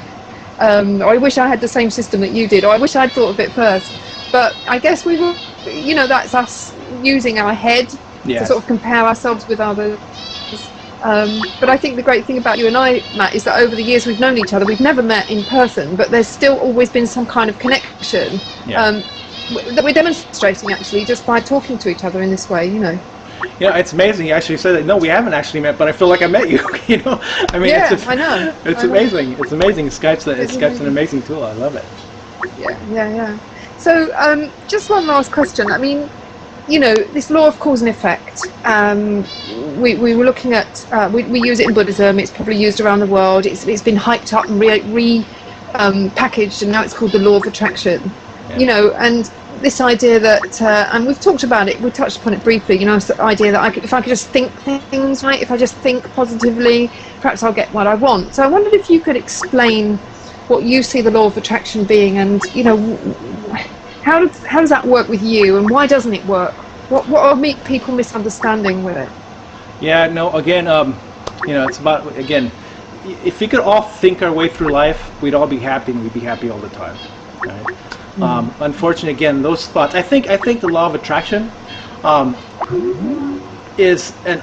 Speaker 1: Or I wish I had the same system that you did. Or I wish I'd thought of it first. But I guess we will. That's us using our head to sort of compare ourselves with others. But I think the great thing about you and I, Matt, is that over the years we've known each other. We've never met in person, but there's still always been some kind of connection that we're demonstrating, actually, just by talking to each other in this way.
Speaker 2: It's amazing. You actually said that. No, we haven't actually met, but I feel like I met you. I mean,
Speaker 1: I know.
Speaker 2: It's amazing. It's amazing. Skype's an amazing tool. I love it.
Speaker 1: Yeah. So, just one last question. I mean, this law of cause and effect, we were looking at, we use it in Buddhism. It's probably used around the world. It's been hyped up and packaged, and now it's called the law of attraction. And this idea that, and we've talked about it, we touched upon it briefly, you know, it's the idea that if I could just think things right, if I just think positively, perhaps I'll get what I want. So I wondered if you could explain what you see the law of attraction being, and, you know, how does that work with you, and why doesn't it work? What are people misunderstanding with it?
Speaker 2: Yeah, no, again, you know, it's about, again, if we could all think our way through life, we'd all be happy, and we'd be happy all the time. Right? Unfortunately, again, those thoughts. I think the law of attraction is the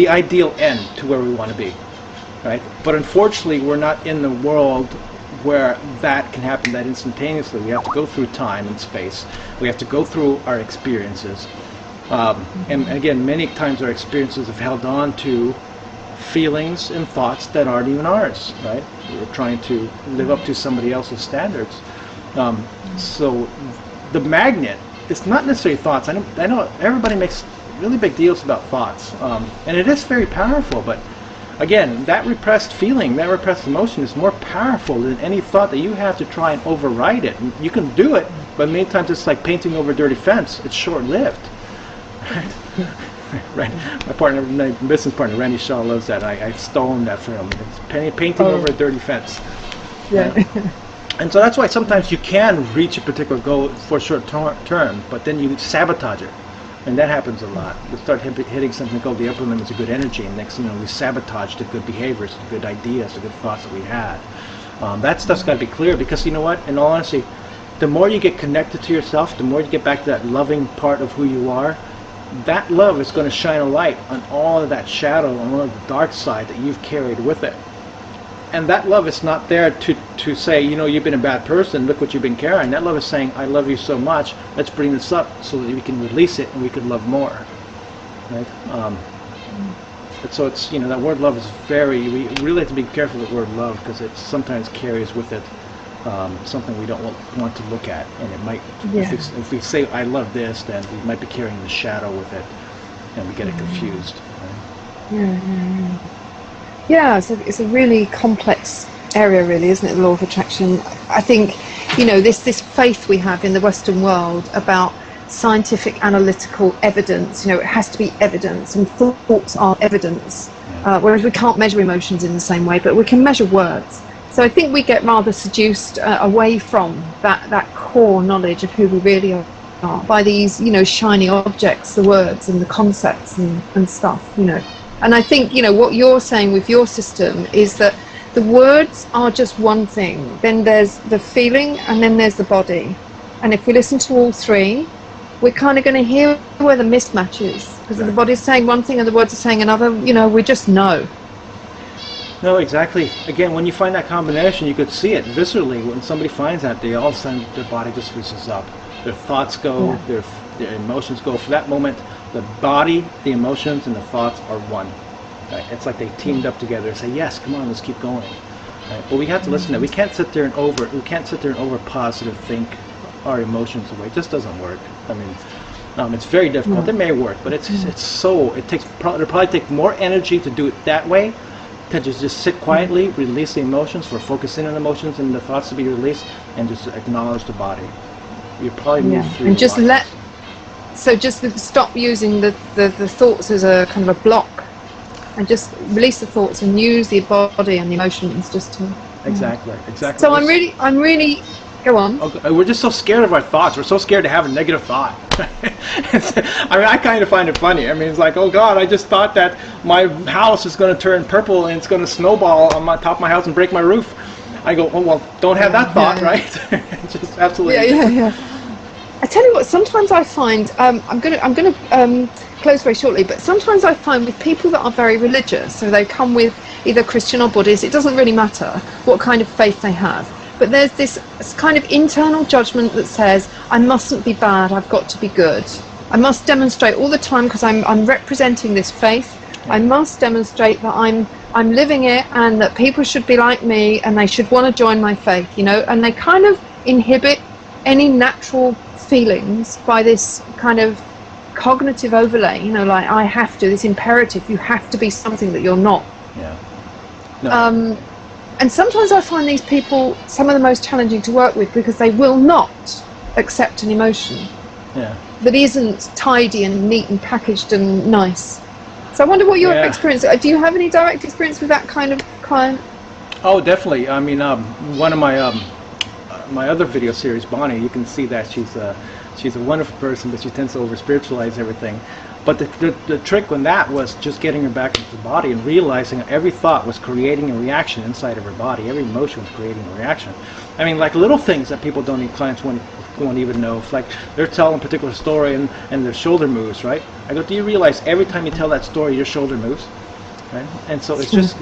Speaker 2: ideal end to where we want to be, right? But unfortunately, we're not in the world where that can happen that instantaneously. We have to go through time and space. We have to go through our experiences, and again, many times our experiences have held on to feelings and thoughts that aren't even ours, right? We're trying to live up to somebody else's standards. So the magnet, it's not necessarily thoughts. I know everybody makes really big deals about thoughts, and it is very powerful, but again, that repressed feeling, that repressed emotion is more powerful than any thought that you have to try and override it. And you can do it, but many times it's like painting over a dirty fence. It's short-lived. Right. My business partner, Randy Shaw, loves that. I stolen that from him. It's painting over a dirty fence.
Speaker 1: Yeah.
Speaker 2: And so that's why sometimes you can reach a particular goal for short term, but then you sabotage it. And that happens a lot. We start hitting something called the upper limits of good energy, and next thing you know, we sabotage the good behaviors, the good ideas, the good thoughts that we had. That stuff's got to be clear, because you know what? In all honesty, the more you get connected to yourself, the more you get back to that loving part of who you are, that love is going to shine a light on all of that shadow, on all of the dark side that you've carried with it. And that love is not there to say, you know, you've been a bad person, look what you've been carrying. That love is saying, I love you so much, let's bring this up so that we can release it and we can love more. Right? So it's, you know, that word love is we really have to be careful with the word love, because it sometimes carries with it something we don't want to look at, and it might, if we say I love this, then we might be carrying the shadow with it, and we get it confused. Right?
Speaker 1: Yeah, it's a really complex area, really, isn't it, the law of attraction? I think, you know, this faith we have in the Western world about scientific analytical evidence, you know, it has to be evidence, and thoughts are evidence, whereas we can't measure emotions in the same way, but we can measure words. So I think we get rather seduced away from that core knowledge of who we really are by these, you know, shiny objects, the words and the concepts and stuff, you know. And I think, you know, what you're saying with your system is that the words are just one thing. Then there's the feeling, and then there's the body. And if we listen to all three, we're kind of going to hear where the mismatch is. Because if the body's saying one thing and the words are saying another, you know, we just know.
Speaker 2: No, exactly. Again, when you find that combination, you could see it viscerally. When somebody finds that, all of a sudden their body just loosens up. Their thoughts go, their emotions go. For that moment, the body, the emotions, and the thoughts are one. Right? It's like they teamed up together and say, yes, come on, let's keep going. Right? But we have to listen to it. We can't sit there and over positive think our emotions away. It just doesn't work. I mean, it's very difficult. It may work, but it'll probably take more energy to do it that way, to just sit quietly, release the emotions, for focusing on emotions and the thoughts to be released, and just acknowledge the body. You probably move through.
Speaker 1: And just stop using the thoughts as a kind of a block, and just release the thoughts and use the body and the emotions just to.
Speaker 2: Exactly.
Speaker 1: So I'm really. Go on.
Speaker 2: Okay. We're just so scared of our thoughts. We're so scared to have a negative thought. I mean, I kind of find it funny. I mean, it's like, oh God, I just thought that my house is going to turn purple and it's going to snowball on my top of my house and break my roof. I go, oh well, don't have that thought, right? Just absolutely.
Speaker 1: Yeah. I tell you what, sometimes I find I'm gonna close very shortly, but sometimes I find with people that are very religious, so they come with either Christian or Buddhist, it doesn't really matter what kind of faith they have. But there's this kind of internal judgment that says, I mustn't be bad, I've got to be good. I must demonstrate all the time, because I'm representing this faith. I must demonstrate that I'm living it, and that people should be like me, and they should want to join my faith, you know. And they kind of inhibit any natural feelings by this kind of cognitive overlay, you know, like I have to, this imperative, you have to be something that you're not.
Speaker 2: Yeah. No.
Speaker 1: And sometimes I find these people some of the most challenging to work with because they will not accept an emotion that isn't tidy and neat and packaged and nice. So I wonder what your experience. Do you have any direct experience with that kind of client?
Speaker 2: Oh, definitely. I mean, one of my my other video series, Bonnie, you can see that she's a wonderful person, but she tends to over spiritualize everything. But the trick on that was just getting her back into the body and realizing every thought was creating a reaction inside of her body. Every emotion was creating a reaction. I mean, like little things that people don't need, clients won't even know. If like they're telling a particular story and their shoulder moves, right? I go, do you realize every time you tell that story, your shoulder moves? Right? And so it's just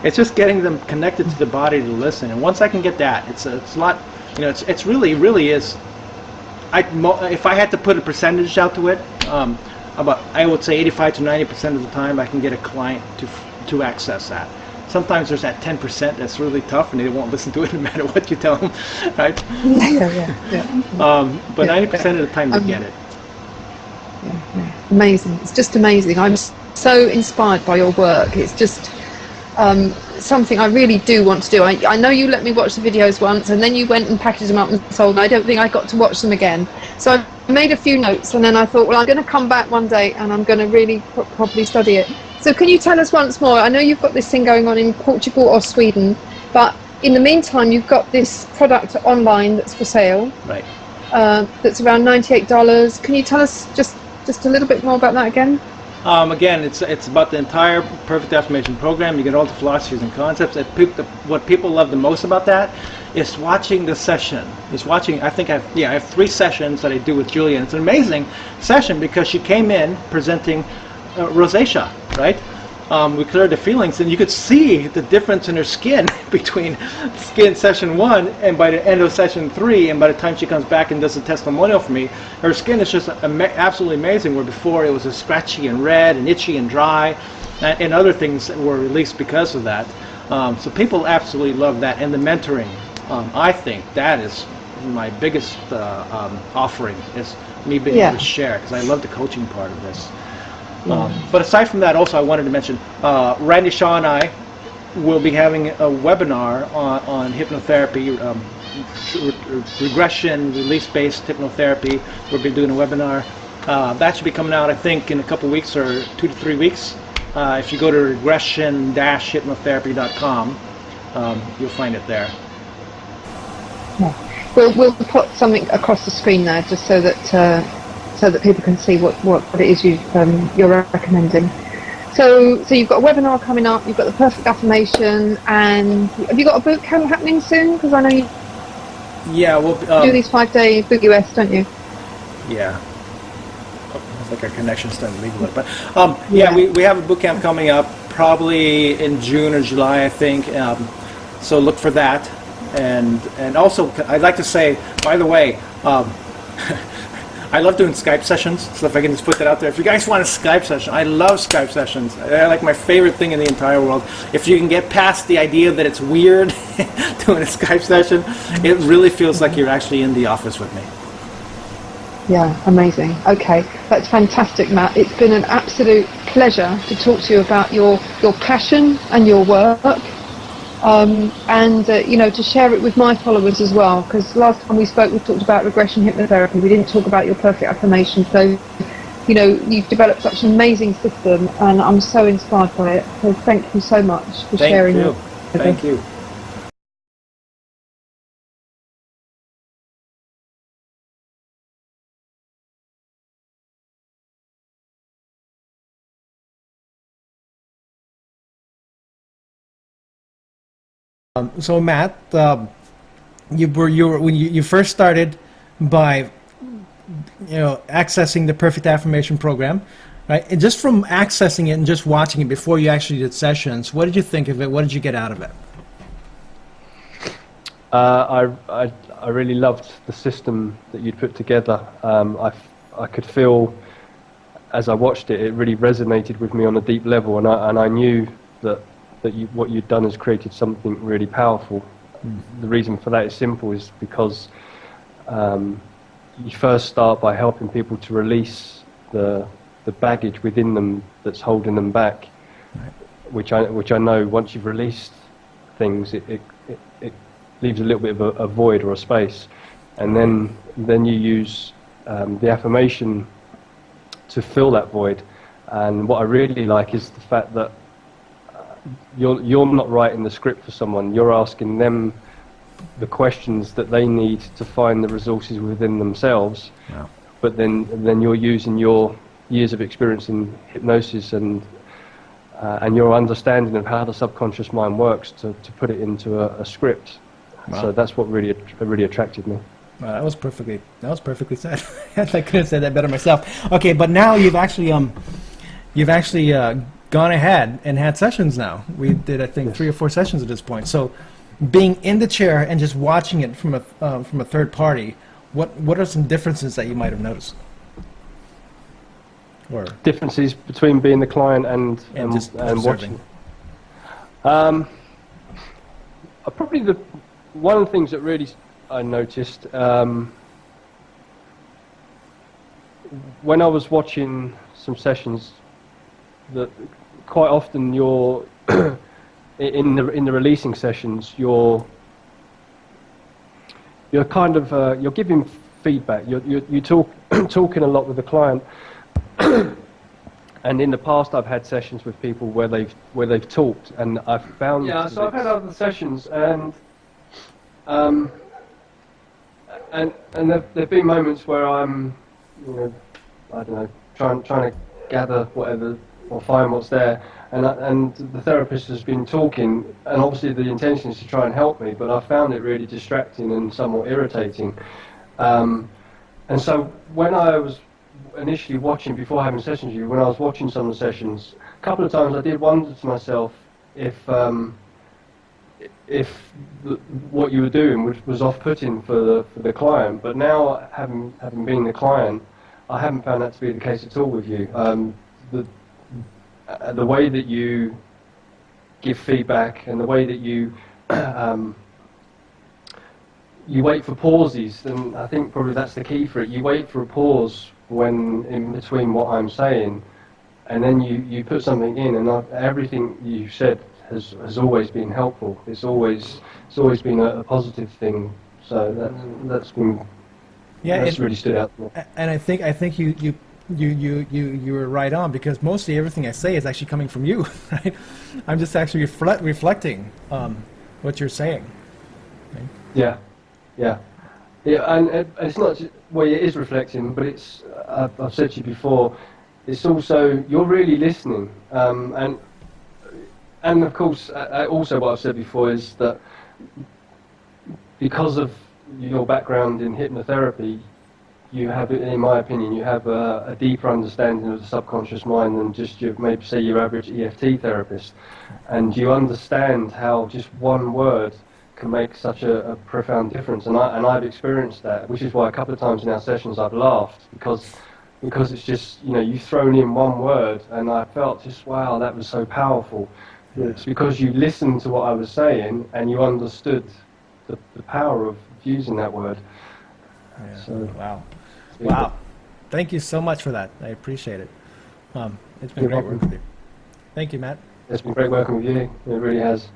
Speaker 2: it's just getting them connected to the body to listen. And once I can get that, it's a lot. You know, it's really is. If I had to put a percentage out to it. About, I would say 85 to 90% of the time I can get a client to access that. Sometimes there's that 10% that's really tough and they won't listen to it no matter what you tell them, right? But 90% of the time they get it.
Speaker 1: Amazing. It's just amazing. I'm so inspired by your work. It's just something I really do want to do. I know you let me watch the videos once and then you went and packaged them up and sold them. I don't think I got to watch them again. So I made a few notes and then I thought, well, I'm going to come back one day and I'm going to really properly study it. So can you tell us once more, I know you've got this thing going on in Portugal or Sweden, but in the meantime you've got this product online that's for sale.
Speaker 2: Right.
Speaker 1: That's around $98. Can you tell us just a little bit more about that again?
Speaker 2: Again, it's about the entire Perfect Affirmation program. You get all the philosophies and concepts. What people love the most about that is watching the session. Is watching. I think I have 3 sessions that I do with Julia, and it's an amazing session because she came in presenting rosacea, right? We cleared the feelings, and you could see the difference in her skin between skin session 1 and by the end of session 3, and by the time she comes back and does a testimonial for me, her skin is just absolutely amazing, where before it was scratchy and red and itchy and dry, and other things that were released because of that. So people absolutely love that, and the mentoring. I think that is my biggest offering, is me being able to share, because I love the coaching part of this. But aside from that, also I wanted to mention, Randy Shaw and I will be having a webinar on hypnotherapy, regression, release-based hypnotherapy. We'll be doing a webinar. That should be coming out, I think, in a couple weeks or 2 to 3 weeks. If you go to regression-hypnotherapy.com, you'll find it there.
Speaker 1: We'll put something across the screen there just so that people can see what it is you're recommending. So you've got a webinar coming up, you've got the Perfect Affirmation, and have you got a boot camp happening soon? Because I know you
Speaker 2: we'll
Speaker 1: do these 5-day Boot US, don't you?
Speaker 2: Yeah. It's like our connection's done legal, but we have a boot camp coming up probably in June or July, I think. So look for that, and also I'd like to say, by the way. I love doing Skype sessions, so if I can just put that out there. If you guys want a Skype session, I love Skype sessions. They're like my favorite thing in the entire world. If you can get past the idea that it's weird doing a Skype session, it really feels like you're actually in the office with me.
Speaker 1: Yeah, amazing. Okay, that's fantastic, Matt. It's been an absolute pleasure to talk to you about your passion and your work. To share it with my followers as well, because last time we spoke we talked about regression hypnotherapy. We didn't talk about your Perfect Affirmation, so you've developed such an amazing system and I'm so inspired by it, so thank you so much for sharing it.
Speaker 2: Thank you. So Matt, when you first started by accessing the Perfect Affirmation program, right? And just from accessing it and just watching it before you actually did sessions, what did you think of it? What did you get out of it?
Speaker 3: I really loved the system that you'd put together. I could feel as I watched it, it really resonated with me on a deep level, and I knew that what you'd done has created something really powerful. The reason for that is simple, is because you first start by helping people to release the baggage within them that's holding them back, which I know once you've released things, it leaves a little bit of a void or a space, and then you use the affirmation to fill that void. And what I really like is the fact that you're not writing the script for someone. You're asking them the questions that they need to find the resources within themselves.
Speaker 4: Wow.
Speaker 3: But then you're using your years of experience in hypnosis and your understanding of how the subconscious mind works to put it into a script.
Speaker 4: Wow.
Speaker 3: So that's what really attracted me.
Speaker 4: Wow, that was perfectly said. I couldn't have said that better myself. Okay, but now you've actually gone ahead and had sessions now. We did, I think, 3 or 4 sessions at this point. So being in the chair and just watching it from a third party, what are some differences that you might have noticed? Or
Speaker 3: differences between being the client and watching. Probably one of the things that really I noticed when I was watching some sessions, that quite often you're in the releasing sessions, you're kind of you're giving feedback. You talking a lot with the client. And in the past, I've had sessions with people where they've talked, and I've found so I've had other sessions, and there've been moments where I'm, I don't know, trying to gather whatever or find what's there, and the therapist has been talking, and obviously the intention is to try and help me, but I found it really distracting and somewhat irritating, and so when I was initially watching, before having sessions with you, when I was watching some of the sessions, a couple of times I did wonder to myself if what you were doing was off-putting for the client. But now, having been the client, I haven't found that to be the case at all with you. The way that you give feedback and the way that you you wait for pauses, and I think probably that's the key for it. You wait for a pause when in between what I'm saying, and then you put something in, and everything you said has always been helpful. It's always been a positive thing. So that's been really stood out to me.
Speaker 4: And I think you were right on, because mostly everything I say is actually coming from you, right? I'm just actually reflecting what you're saying. Right? Yeah, and it's not just, well, it is reflecting, but it's I've said to you before, it's also you're really listening, and of course also what I've said before is that because of your background in hypnotherapy, you have, in my opinion, you have a deeper understanding of the subconscious mind than just your average EFT therapist, and you understand how just one word can make such a profound difference, and I've experienced that, which is why a couple of times in our sessions I've laughed, because it's just, you've thrown in one word, and I felt just, wow, that was so powerful. It's because you listened to what I was saying and you understood the power of using that word. Yeah.
Speaker 3: So,
Speaker 4: wow. Thank you so much for that. I appreciate it. It's been great working with you. Thank you, Matt.
Speaker 3: It's been great working with you. It really has.